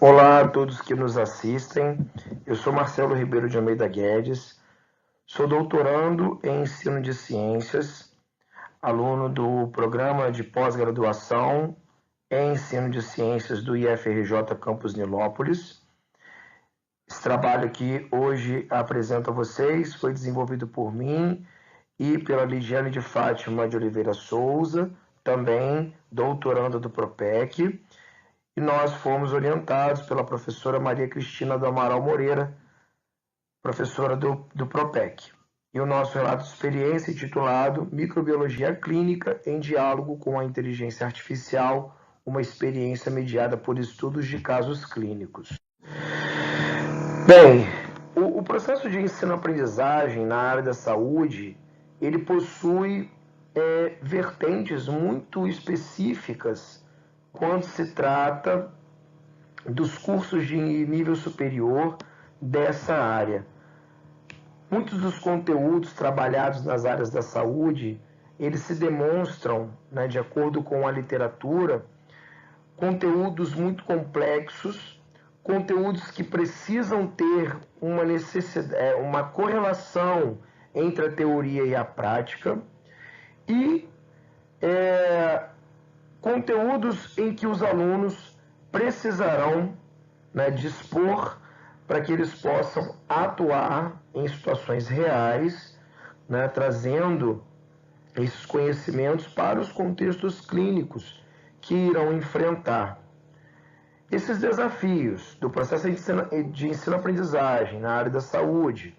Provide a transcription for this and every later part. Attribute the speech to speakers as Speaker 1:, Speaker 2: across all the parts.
Speaker 1: Olá a todos que nos assistem. Eu sou Marcelo Ribeiro de Almeida Guedes, sou doutorando em ensino de ciências, aluno do programa de pós-graduação em ensino de ciências do IFRJ Campus Nilópolis. Esse trabalho que hoje apresento a vocês foi desenvolvido por mim e pela Lidiane de Fátima de Oliveira Souza, também doutoranda do PROPEC, e nós fomos orientados pela professora Maria Cristina do Amaral Moreira, professora do PROPEC. E o nosso relato de experiência intitulado Microbiologia Clínica em Diálogo com a Inteligência Artificial, uma experiência mediada por estudos de casos clínicos. Bem, o processo de ensino-aprendizagem na área da saúde, ele possui vertentes muito específicas quando se trata dos cursos de nível superior dessa área. Muitos dos conteúdos trabalhados nas áreas da saúde, eles se demonstram, de acordo com a literatura, conteúdos muito complexos, conteúdos que precisam ter uma necessidade, uma correlação entre a teoria e a prática, e conteúdos em que os alunos precisarão dispor para que eles possam atuar em situações reais, trazendo esses conhecimentos para os contextos clínicos que irão enfrentar. Esses desafios do processo de ensino-aprendizagem na área da saúde,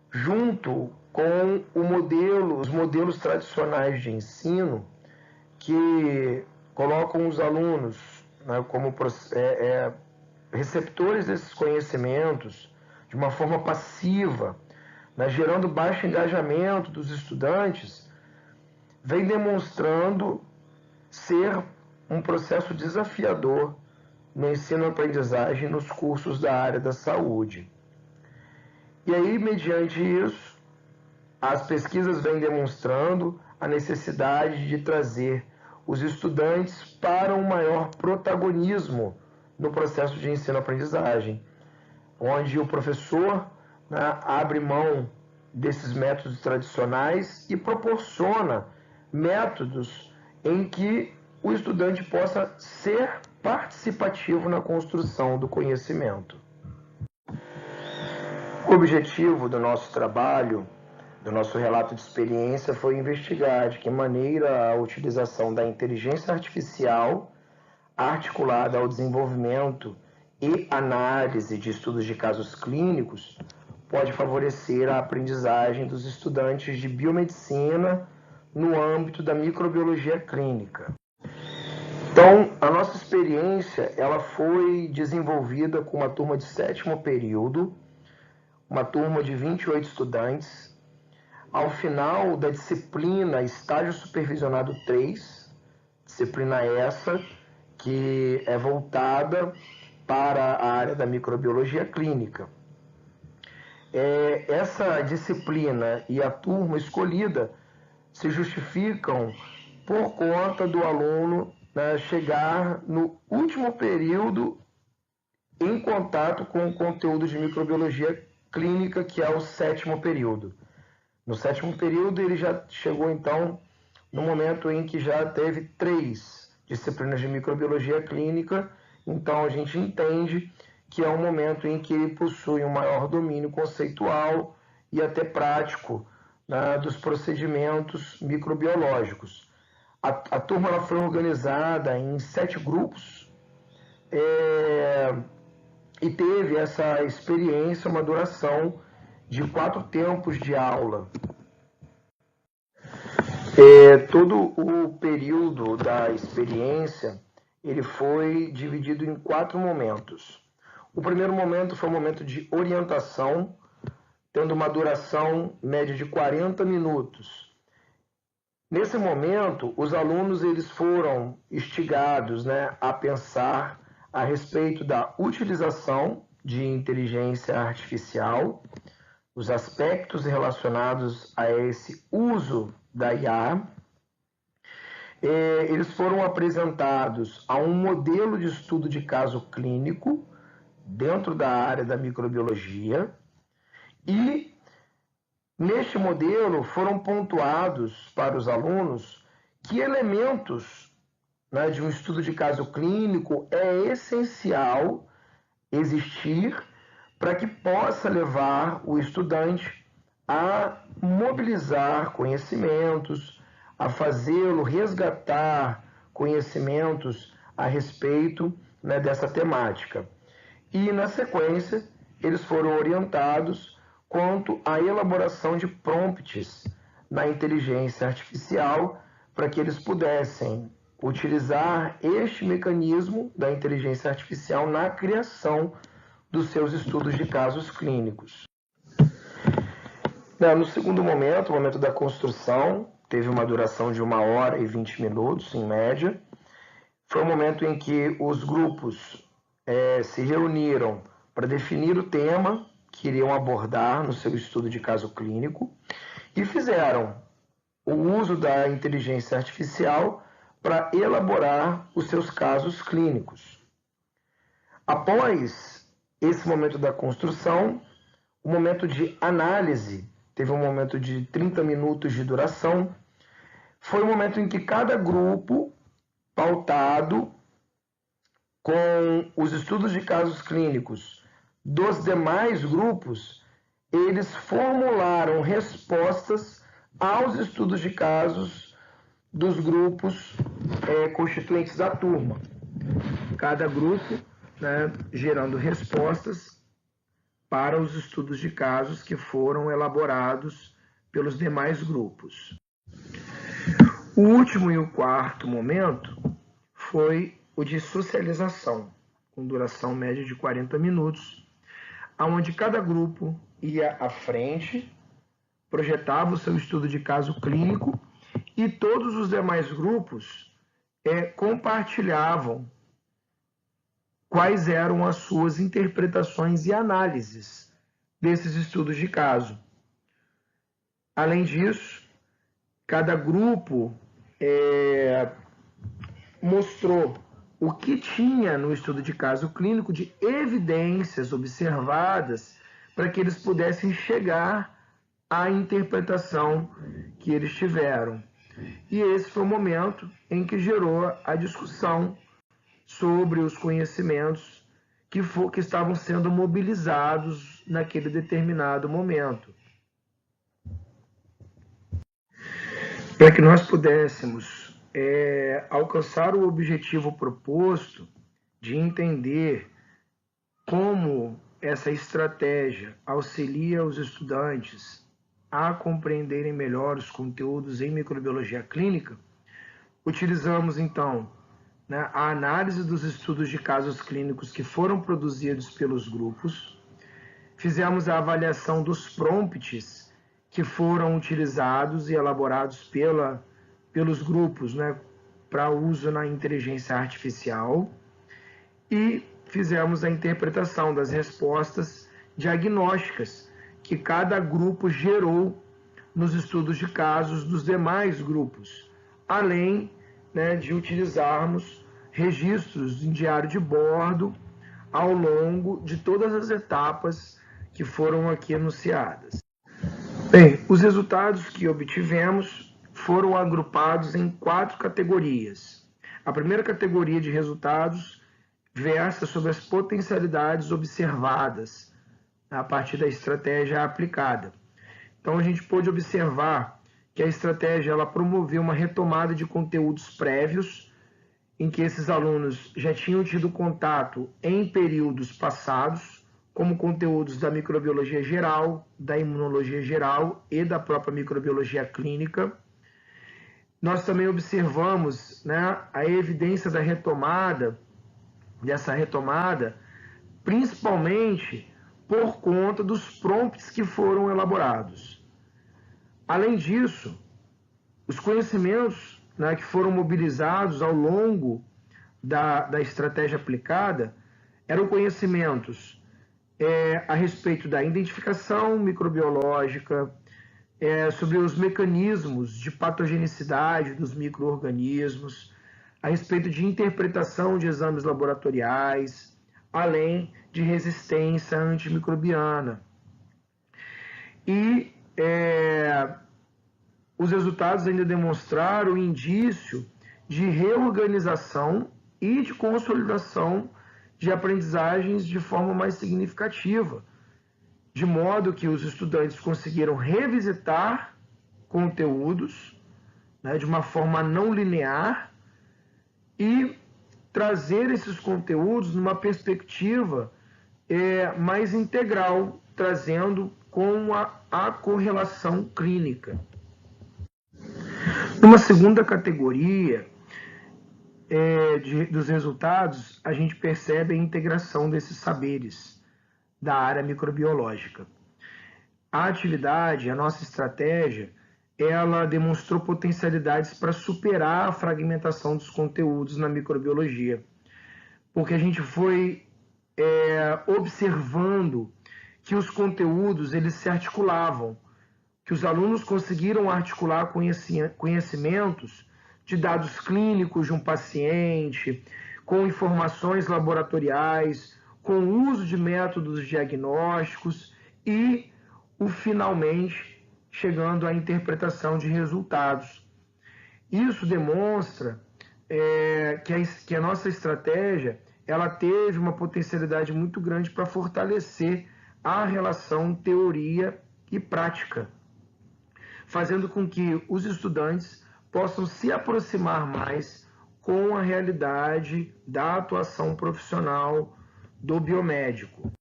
Speaker 1: junto com os modelos tradicionais de ensino, que colocam os alunos como receptores desses conhecimentos de uma forma passiva, gerando baixo engajamento dos estudantes, vem demonstrando ser um processo desafiador no ensino-aprendizagem nos cursos da área da saúde. E aí, mediante isso, as pesquisas vêm demonstrando a necessidade de trazer os estudantes para um maior protagonismo no processo de ensino-aprendizagem, onde o professor abre mão desses métodos tradicionais e proporciona métodos em que o estudante possa ser participativo na construção do conhecimento. O objetivo do nosso trabalho, do nosso relato de experiência, foi investigar de que maneira a utilização da inteligência artificial articulada ao desenvolvimento e análise de estudos de casos clínicos pode favorecer a aprendizagem dos estudantes de biomedicina no âmbito da microbiologia clínica. Então, a nossa experiência ela foi desenvolvida com uma turma de 7º período, uma turma de 28 estudantes. Ao final da disciplina Estágio Supervisionado 3, disciplina essa que é voltada para a área da microbiologia clínica. Essa disciplina e a turma escolhida se justificam por conta do aluno chegar no último período em contato com o conteúdo de microbiologia clínica, que é o 7º período. No 7º período, ele já chegou, então, no momento em que já teve 3 disciplinas de microbiologia clínica, então a gente entende que é um momento em que ele possui um maior domínio conceitual e até prático dos procedimentos microbiológicos. A turma ela foi organizada em 7 grupos e teve essa experiência, uma duração de 4 tempos de aula. Todo o período da experiência ele foi dividido em 4 momentos. O primeiro momento foi um momento de orientação, tendo uma duração média de 40 minutos. Nesse momento, os alunos eles foram instigados a pensar a respeito da utilização de inteligência artificial, os aspectos relacionados a esse uso da IA, Eles foram apresentados a um modelo de estudo de caso clínico dentro da área da microbiologia e neste modelo foram pontuados para os alunos que elementos, né, de um estudo de caso clínico é essencial existir para que possa levar o estudante a mobilizar conhecimentos, a fazê-lo resgatar conhecimentos a respeito, né, dessa temática. E, na sequência, eles foram orientados quanto à elaboração de prompts na inteligência artificial para que eles pudessem utilizar este mecanismo da inteligência artificial na criação dos seus estudos de casos clínicos. No segundo momento, o momento da construção, teve uma duração de 1 hora e 20 minutos, em média. Foi o momento em que os grupos se reuniram para definir o tema que iriam abordar no seu estudo de caso clínico e fizeram o uso da inteligência artificial para elaborar os seus casos clínicos. Após esse momento da construção, o momento de análise teve um momento de 30 minutos de duração. Foi o momento em que cada grupo, pautado com os estudos de casos clínicos dos demais grupos, eles formularam respostas aos estudos de casos dos grupos constituintes da turma. Cada grupo, né, gerando respostas para os estudos de casos que foram elaborados pelos demais grupos. O último e o quarto momento foi o de socialização, com duração média de 40 minutos, onde cada grupo ia à frente, projetava o seu estudo de caso clínico e todos os demais grupos compartilhavam quais eram as suas interpretações e análises desses estudos de caso. Além disso, cada grupo mostrou o que tinha no estudo de caso clínico de evidências observadas para que eles pudessem chegar à interpretação que eles tiveram. E esse foi o momento em que gerou a discussão sobre os conhecimentos que estavam sendo mobilizados naquele determinado momento. Para que nós pudéssemos alcançar o objetivo proposto de entender como essa estratégia auxilia os estudantes a compreenderem melhor os conteúdos em microbiologia clínica, utilizamos então a análise dos estudos de casos clínicos que foram produzidos pelos grupos, fizemos a avaliação dos prompts que foram utilizados e elaborados pelos grupos, para uso na inteligência artificial, e fizemos a interpretação das respostas diagnósticas que cada grupo gerou nos estudos de casos dos demais grupos, além de utilizarmos registros em diário de bordo ao longo de todas as etapas que foram aqui enunciadas. Bem, os resultados que obtivemos foram agrupados em 4 categorias. A primeira categoria de resultados versa sobre as potencialidades observadas a partir da estratégia aplicada. Então, a gente pôde observar que a estratégia ela promoveu uma retomada de conteúdos prévios, em que esses alunos já tinham tido contato em períodos passados, como conteúdos da microbiologia geral, da imunologia geral e da própria microbiologia clínica. Nós também observamos a evidência da retomada, principalmente por conta dos prompts que foram elaborados. Além disso, os conhecimentos que foram mobilizados ao longo da estratégia aplicada eram conhecimentos a respeito da identificação microbiológica, sobre os mecanismos de patogenicidade dos micro-organismos, a respeito de interpretação de exames laboratoriais, além de resistência antimicrobiana. E os resultados ainda demonstraram o indício de reorganização e de consolidação de aprendizagens de forma mais significativa, de modo que os estudantes conseguiram revisitar conteúdos, né, de uma forma não linear e trazer esses conteúdos numa perspectiva mais integral, trazendo com a correlação clínica. Numa segunda categoria dos resultados, a gente percebe a integração desses saberes da área microbiológica. A atividade, a nossa estratégia, ela demonstrou potencialidades para superar a fragmentação dos conteúdos na microbiologia, porque a gente foi observando que os conteúdos eles se articulavam, que os alunos conseguiram articular conhecimentos de dados clínicos de um paciente, com informações laboratoriais, com o uso de métodos diagnósticos e, finalmente, chegando à interpretação de resultados. Isso demonstra que a nossa estratégia ela teve uma potencialidade muito grande para fortalecer a relação teoria e prática, fazendo com que os estudantes possam se aproximar mais com a realidade da atuação profissional do biomédico.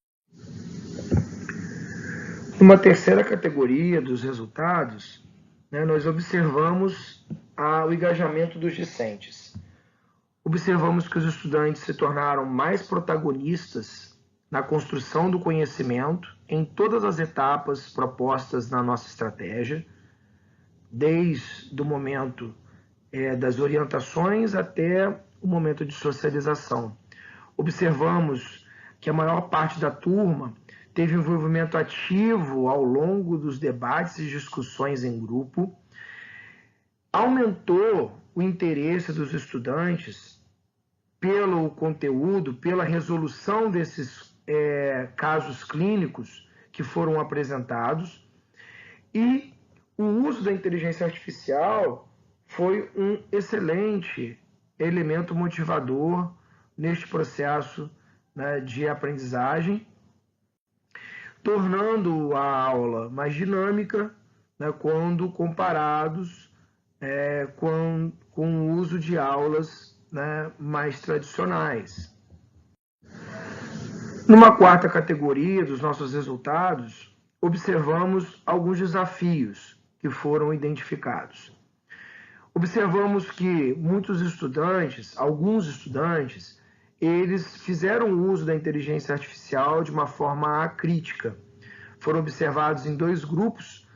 Speaker 1: Numa terceira categoria dos resultados, nós observamos o engajamento dos discentes. Observamos que os estudantes se tornaram mais protagonistas na construção do conhecimento em todas as etapas propostas na nossa estratégia, desde o momento das orientações até o momento de socialização. Observamos que a maior parte da turma teve envolvimento ativo ao longo dos debates e discussões em grupo, aumentou o interesse dos estudantes pelo conteúdo, pela resolução desses casos clínicos que foram apresentados, e o uso da inteligência artificial foi um excelente elemento motivador neste processo de aprendizagem, tornando a aula mais dinâmica, quando comparados com o uso de aulas mais tradicionais. Numa quarta categoria dos nossos resultados, observamos alguns desafios que foram identificados. Observamos que alguns estudantes, eles fizeram uso da inteligência artificial de uma forma acrítica. Foram observados em 2 grupos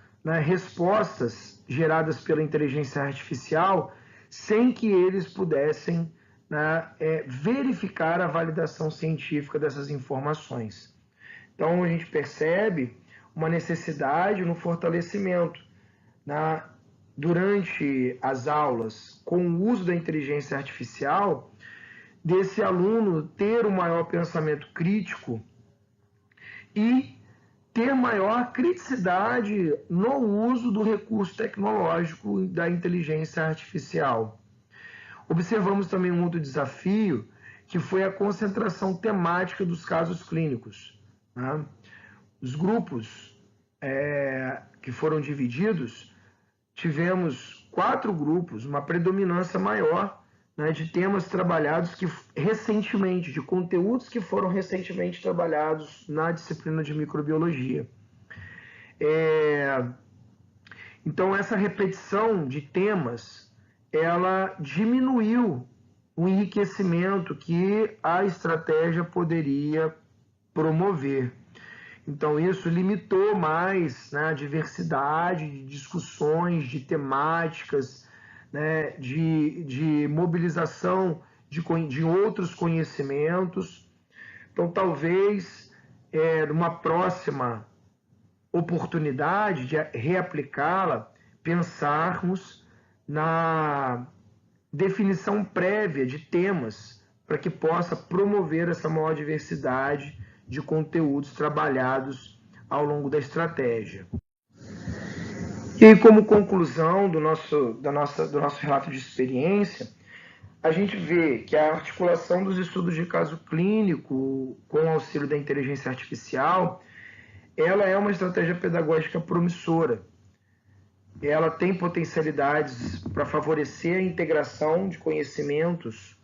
Speaker 1: respostas geradas pela inteligência artificial sem que eles pudessem verificar a validação científica dessas informações. Então, a gente percebe uma necessidade no fortalecimento durante as aulas, com o uso da inteligência artificial, desse aluno ter um maior pensamento crítico e ter maior criticidade no uso do recurso tecnológico da inteligência artificial. Observamos também um outro desafio, que foi a concentração temática dos casos clínicos. Os grupos que foram divididos, tivemos 4 grupos, uma predominância maior de temas trabalhados recentemente, de conteúdos que foram recentemente trabalhados na disciplina de microbiologia. Então, essa repetição de temas, ela diminuiu o enriquecimento que a estratégia poderia promover. Então, isso limitou mais a diversidade de discussões, de temáticas, de mobilização de outros conhecimentos. Então, talvez, numa próxima oportunidade de reaplicá-la, pensarmos na definição prévia de temas para que possa promover essa maior diversidade de conteúdos trabalhados ao longo da estratégia. E aí, como conclusão do nosso relato de experiência, a gente vê que a articulação dos estudos de caso clínico com o auxílio da inteligência artificial, ela é uma estratégia pedagógica promissora. Ela tem potencialidades para favorecer a integração de conhecimentos,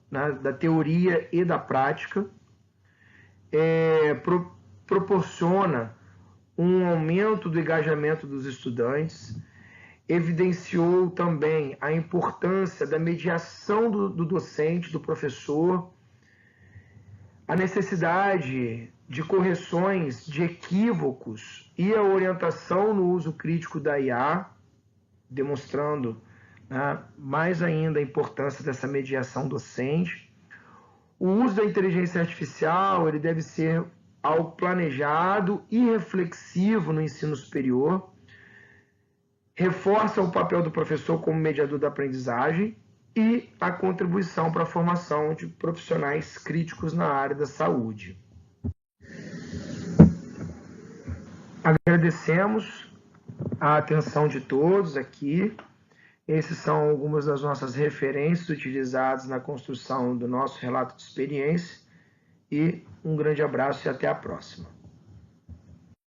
Speaker 1: né, da teoria e da prática, proporciona um aumento do engajamento dos estudantes, evidenciou também a importância da mediação do docente, do professor, a necessidade de correções de equívocos e a orientação no uso crítico da IA, demonstrando, né, mais ainda a importância dessa mediação docente. O uso da inteligência artificial ele deve ser algo planejado e reflexivo no ensino superior, reforça o papel do professor como mediador da aprendizagem e a contribuição para a formação de profissionais críticos na área da saúde. Agradecemos a atenção de todos aqui. Esses são algumas das nossas referências utilizadas na construção do nosso relato de experiência. E um grande abraço e até a próxima.